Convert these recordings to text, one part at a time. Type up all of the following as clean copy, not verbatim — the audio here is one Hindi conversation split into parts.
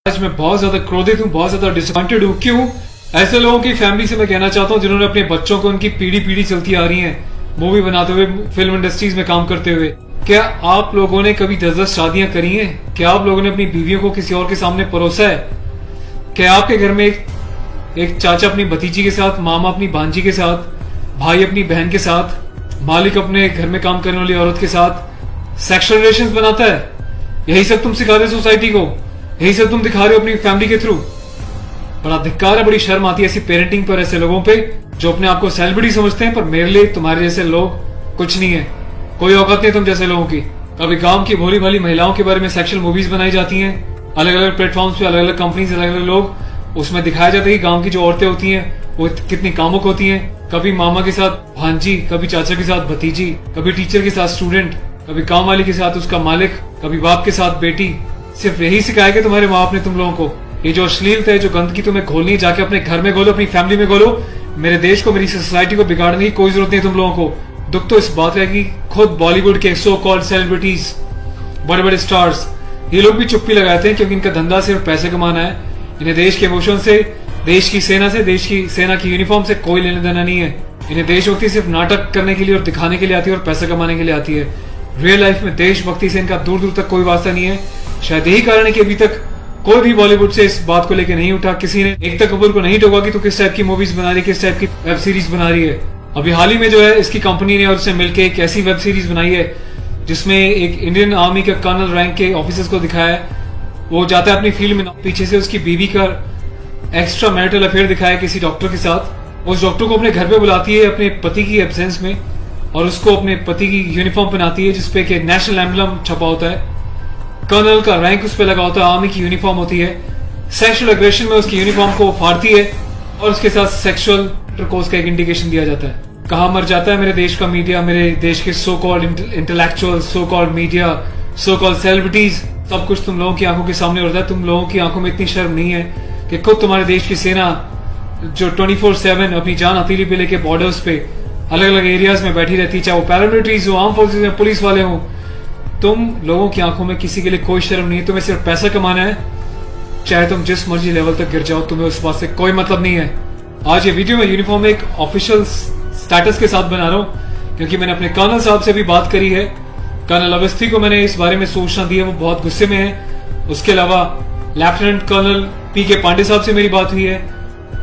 आज मैं बहुत ज्यादा क्रोधित हूँ, बहुत ज्यादा डिसअपॉइंटेड हूँ। क्यों? ऐसे लोगों की फैमिली से मैं कहना चाहता हूँ जिन्होंने अपने बच्चों को उनकी पीढ़ी पीढ़ी चलती आ रही है मूवी बनाते हुए, फिल्म इंडस्ट्रीज में काम करते हुए। क्या आप लोगों ने कभी 10-10 शादियां करी हैं? क्या आप लोगों ने अपनी बीवियों को किसी और के सामने परोसा है? क्या आपके घर में एक चाचा अपनी भतीजी के साथ, मामा अपनी भांजी के साथ, भाई अपनी बहन के साथ, मालिक अपने घर में काम करने वाली औरत के साथ सेक्सुअल रिलेशंस बनाता है? यही सब तुम सिखा रहे हो सोसाइटी को, यही सब तुम दिखा रहे हो अपनी फैमिली के थ्रू। बड़ा धिक्कार है, बड़ी शर्म आती है ऐसी पेरेंटिंग पर, ऐसे लोगों पे जो अपने आप को सेलिब्रिटी समझते हैं। पर मेरे लिए तुम्हारे जैसे लोग कुछ नहीं है, कोई औकात नहीं तुम जैसे लोगों की। कभी गांव की भोली भाली महिलाओं के बारे में सेक्सुअल मूवीज बनाई जाती हैं, अलग अलग प्लेटफॉर्म्स पे, अलग अलग कंपनीज, अलग अलग लोग, उसमें दिखाया जाता है कि गांव की जो औरतें होती हैं वो कितनी कामुक होती हैं। कभी मामा के साथ भांजी, कभी चाचा के साथ भतीजी, कभी टीचर के साथ स्टूडेंट, कभी काम वाली के साथ उसका मालिक, कभी बाप के साथ बेटी। सिर्फ यही सिखाया कि तुम्हारे माँ बाप ने तुम लोगों को? ये जो अश्लीलता है, जो गंदगी तुम्हें घोलनी है, जाके अपने घर में घोलो, अपनी फैमिली में घोलो। मेरे देश को, मेरी सोसाइटी को बिगाड़ने की कोई जरूरत नहीं तुम लोगों को। दुख तो इस बात का है कि खुद बॉलीवुड के सो कॉल्ड सेलिब्रिटीज, बड़े बड़े स्टार्स, ये लोग भी चुप्पी लगाते हैं क्योंकि इनका धंधा सिर्फ पैसे कमाना है। इन्हें देश के इमोशन से, देश की सेना से, देश की सेना की यूनिफॉर्म से कोई लेना देना नहीं है। इन्हें देशभक्ति सिर्फ नाटक करने के लिए और दिखाने के लिए आती है और पैसा कमाने के लिए आती है। रियल लाइफ में देशभक्ति से इनका दूर दूर तक कोई वास्ता नहीं है। शायद यही कारण है कि अभी तक कोई भी बॉलीवुड से इस बात को लेकर नहीं उठा, किसी ने एकता कपूर को नहीं टोका कि तू किस टाइप की मूवीज बना रही है, किस टाइप की वेब सीरीज बना रही है। अभी हाल ही में जो है इसकी कंपनी ने और उससे मिलकर एक ऐसी वेब सीरीज बनाई है जिसमें एक इंडियन आर्मी के कर्नल रैंक के ऑफिसर्स को दिखाया है। वो जाता है अपनी फील्ड में, पीछे से उसकी बीवी का एक्स्ट्रा मैरिटल अफेयर दिखाया है किसी डॉक्टर के साथ। उस डॉक्टर को अपने घर पे बुलाती है अपने पति की एब्सेंस में और उसको अपने पति की यूनिफॉर्म पहनाती है जिसपे कि नेशनल एम्बलम छपा होता है, कर्नल का रैंक उस पर लगा होता है, आर्मी की यूनिफॉर्म होती है। सेक्सुअल एग्रेशन में उसकी यूनिफॉर्म को फाड़ती है और उसके साथ सेक्सुअल इंटरकोर्स का एक इंडिकेशन दिया जाता है। कहाँ मर जाता है मेरे देश का मीडिया, मेरे देश के so called intellectual, so called media, so called celebrities. सब कुछ तुम लोगों की आंखों के सामने होता है। तुम लोगों की आंखों में इतनी शर्म नहीं है कि खुद तुम्हारे देश की सेना जो 24/7 अपनी जान हथेली पे लेके बॉर्डर्स पे अलग अलग एरियाज में बैठी रहती है, चाहे वो पैरामिलिट्रीज हो, आर्म फोर्सेज में, पुलिस वाले हो, तुम लोगों की आंखों में किसी के लिए कोई शर्म नहीं है। तुम्हें सिर्फ पैसा कमाना है, चाहे तुम जिस मर्जी लेवल तक गिर जाओ, तुम्हें उस बात से कोई मतलब नहीं है। आज ये वीडियो में यूनिफॉर्म एक ऑफिशियल स्टेटस के साथ बना रहा हूँ क्योंकि मैंने अपने कर्नल साहब से भी बात करी है। कर्नल अवस्थी को मैंने इस बारे में सूचना दी है, वो बहुत गुस्से में है। उसके अलावा लेफ्टिनेंट कर्नल PK पांडे साहब से मेरी बात हुई है,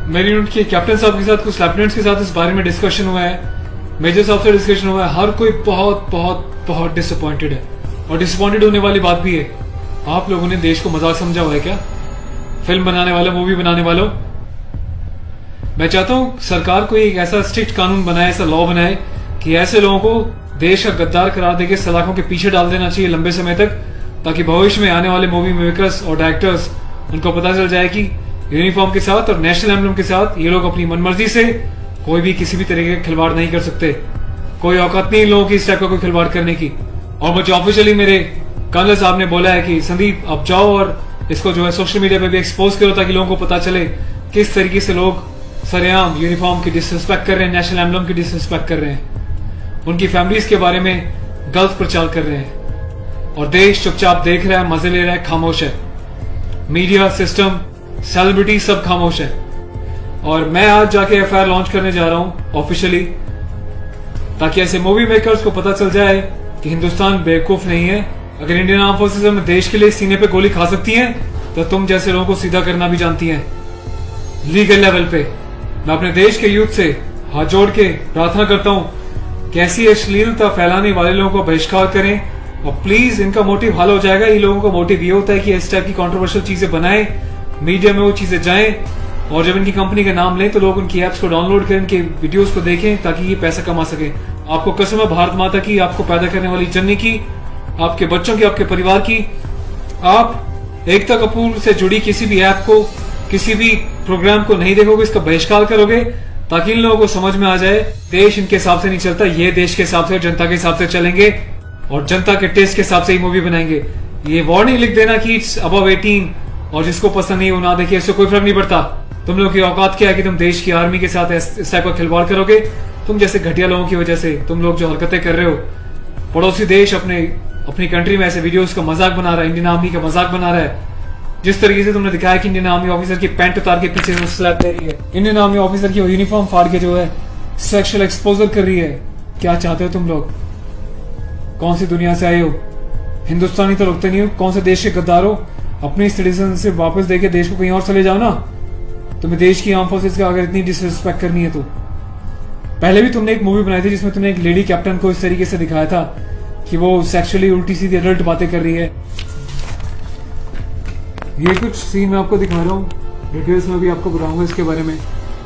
मेरी यूनिट के कैप्टन साहब के साथ, कुछ लेफ्टिनेंट्स के साथ इस बारे में डिस्कशन हुआ है, मेजर साहब से डिस्कशन हुआ है। हर कोई बहुत बहुत बहुत डिसअपॉइंटेड है और डिसअपॉइंटेड होने वाली बात भी है। आप लोगों ने देश को मजाक समझा हुआ है क्या? फिल्म बनाने वालों, मूवी बनाने वालों, मैं चाहता हूं सरकार को एक ऐसा स्ट्रिक्ट कानून बनाए, ऐसा लॉ बनाए कि ऐसे लोगों को देश का गद्दार करार देके सलाखों के पीछे डाल देना चाहिए लंबे समय तक, ताकि भविष्य में आने वाले मूवी मेकर्स और डायरेक्टर्स उनको पता चल जाए कि यूनिफॉर्म के साथ और नेशनल एम्बलम के साथ ये लोग अपनी मनमर्जी से कोई भी किसी भी तरीके का खिलवाड़ नहीं कर सकते। कोई औकात नहीं लोगों की इस टाइप का कोई खिलवाड़ करने की। और मुझे ऑफिशियली मेरे कर्नल साहब ने बोला है कि संदीप अब जाओ और इसको जो है सोशल मीडिया पे भी एक्सपोज करो ताकि लोगों को पता चले किस तरीके से लोग सरेआम यूनिफॉर्म की डिसरिस्पेक्ट कर रहे हैं, नेशनल एम्बलम की डिसरिस्पेक्ट कर रहे हैं, उनकी फैमिलीज के बारे में गलत प्रचार कर रहे हैं और देश चुपचाप देख रहा है, मजे ले रहा है, खामोश है। मीडिया, सिस्टम, सेलिब्रिटी सब खामोश है। और मैं आज जाके FIR लॉन्च करने जा रहा हूं ऑफिशियली, ताकि ऐसे मूवी मेकर्स को पता चल जाए कि हिंदुस्तान बेवकूफ नहीं है। अगर इंडियन आर्म फोर्सेज अपने देश के लिए सीने पे गोली खा सकती हैं तो तुम जैसे लोगों को सीधा करना भी जानती हैं लीगल लेवल पे। मैं अपने देश के यूथ से हाथ जोड़ के प्रार्थना करता हूं कि ऐसी अश्लीलता फैलाने वाले लोगों को बहिष्कार करें और प्लीज इनका मोटिव हल हो जाएगा। इन लोगों का मोटिव ये होता है कि इस टाइप की कंट्रोवर्शियल चीजें बनाएं, मीडिया में वो चीजें जाएं और जब इनकी कंपनी का नाम लें तो लोग उनकी एप्स को डाउनलोड करें, इनके वीडियोस को देखें ताकि ये पैसा कमा सके। आपको कसम है भारत माता की, आपको पैदा करने वाली जननी की, आपके बच्चों की, आपके परिवार की, आप एकता कपूर से जुड़ी किसी भी ऐप को, किसी भी प्रोग्राम को नहीं देखोगे, इसका बहिष्कार करोगे ताकि इन लोगों को समझ में आ जाए देश इनके हिसाब से नहीं चलता, ये देश के हिसाब से, जनता के हिसाब से चलेंगे और जनता के टेस्ट के हिसाब से ही मूवी बनाएंगे। ये वार्निंग लिख देना कि इट्स अबव 18 और जिसको पसंद नहीं वो ना देखिए, इससे कोई फर्क नहीं पड़ता। तुम लोग की औकात क्या है कि तुम देश की आर्मी के साथ इस टाइप का खिलवाड़ करोगे? तुम जैसे घटिया लोगों की वजह से तुम लोग जो हरकतें कर रहे हो, पड़ोसी देश अपनी कंट्री में ऐसे वीडियोस का मजाक बना रहा है, इंडियन आर्मी का मजाक बना रहा है, जिस तरीके से तुमने दिखाया कि इंडियन आर्मी ऑफिसर की पैंट उतार के पीछे से स्लैप दे रही है, इंडियन आर्मी ऑफिसर की यूनिफॉर्म फाड़ के जो है सेक्सुअल एक्सपोजर कर रही है, क्या चाहते हो तुम लोग? कौन सी दुनिया से आए हो? हिंदुस्तानी तो लगते नहीं हो, कौन से देश के गद्दार हो? अपनी सिटीजन से वापस देके देश को कहीं और चले जाओ ना। तुम्हें देश की आर्म फोर्सेस का अगर इतनी डिसरिस्पेक्ट करनी है तो। पहले भी तुमने एक मूवी बनाई थी जिसमें तुमने एक लेडी कैप्टन को इस तरीके से दिखाया था कि वो सेक्सुअली उल्टी सीधी एडल्ट बातें कर रही है। ये कुछ सीन मैं आपको दिखा रहा हूँ, डिटेल्स में भी आपको बताऊंगा इसके बारे में।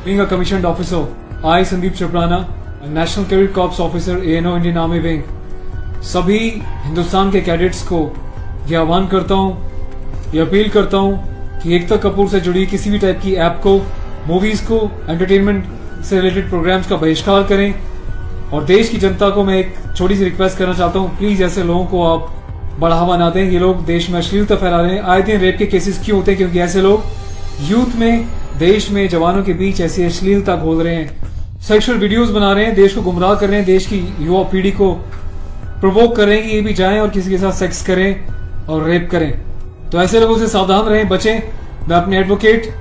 Being a commissioned officer, I Sandeep चपराना, national cadet corps officer ANO Indian army wing, सभी हिंदुस्तान के कैडेट्स को ये आह्वान करता हूँ, ये अपील करता हूँ कि एकता कपूर से जुड़ी किसी भी टाइप की ऐप को, मूवीज को, एंटरटेनमेंट से रिलेटेड प्रोग्राम्स का बहिष्कार करें। और देश की जनता को मैं एक छोटी सी रिक्वेस्ट करना चाहता हूँ, प्लीज ऐसे लोगों को आप बढ़ावा ना दें। ये लोग देश में अश्लीलता फैला रहे हैं। आए दिन रेप के केसेस क्यों होते हैं? क्योंकि ऐसे लोग यूथ में, देश में, जवानों के बीच ऐसी अश्लीलता घोल रहे हैं, सेक्सुअल वीडियोस बना रहे हैं, देश को गुमराह कर रहे हैं, देश की युवा पीढ़ी को प्रोवोक कर रहे हैं कि ये भी जाएं और किसी के साथ सेक्स करें और रेप करें। तो ऐसे लोगों से सावधान रहें, बचें। मैं अपने एडवोकेट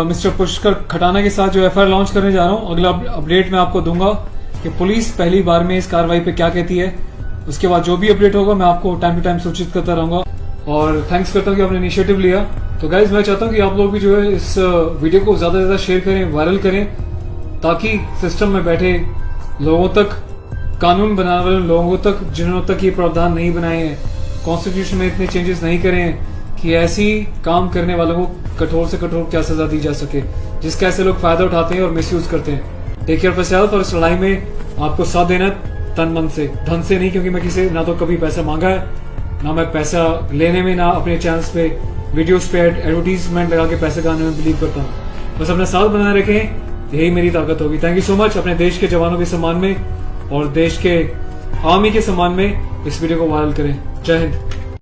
मिस्टर पुष्कर खटाना के साथ जो FIR लॉन्च करने जा रहा हूँ, अगला अपडेट मैं आपको दूंगा कि पुलिस पहली बार में इस कार्रवाई पे क्या कहती है। उसके बाद जो भी अपडेट होगा मैं आपको टाइम टू टाइम सूचित करता रहूंगा। और थैंक्स करता हूँ कि आपने इनिशिएटिव लिया। तो गाइज मैं चाहता हूँ कि आप लोग भी जो है इस वीडियो को ज्यादा से ज्यादा शेयर करें, वायरल करें, ताकि सिस्टम में बैठे लोगों तक, कानून बनाने वाले लोगों तक, जिन्होंने तक ये प्रावधान नहीं बनाए हैं, कॉन्स्टिट्यूशन में इतने चेंजेस नहीं करे हैं कि ऐसी काम करने वालों को कठोर से कठोर क्या सजा दी जा सके, जिसका ऐसे लोग फायदा उठाते हैं और मिसयूज करते हैं। Take care of yourself. और इस लड़ाई में आपको साथ देना तन मन से, धन से नहीं, क्योंकि मैं किसी ना तो कभी पैसा मांगा है, ना मैं पैसा लेने में, ना अपने चैनल्स पे वीडियोस पे एडवर्टीजमेंट लगा के पैसे कमाने में बिलीव करता हूँ। बस अपना साथ बनाए रखें, यही मेरी ताकत होगी। Thank you so much. अपने देश के जवानों के सम्मान में और देश के आर्मी के सम्मान में इस वीडियो को वायरल करें। जय हिंद।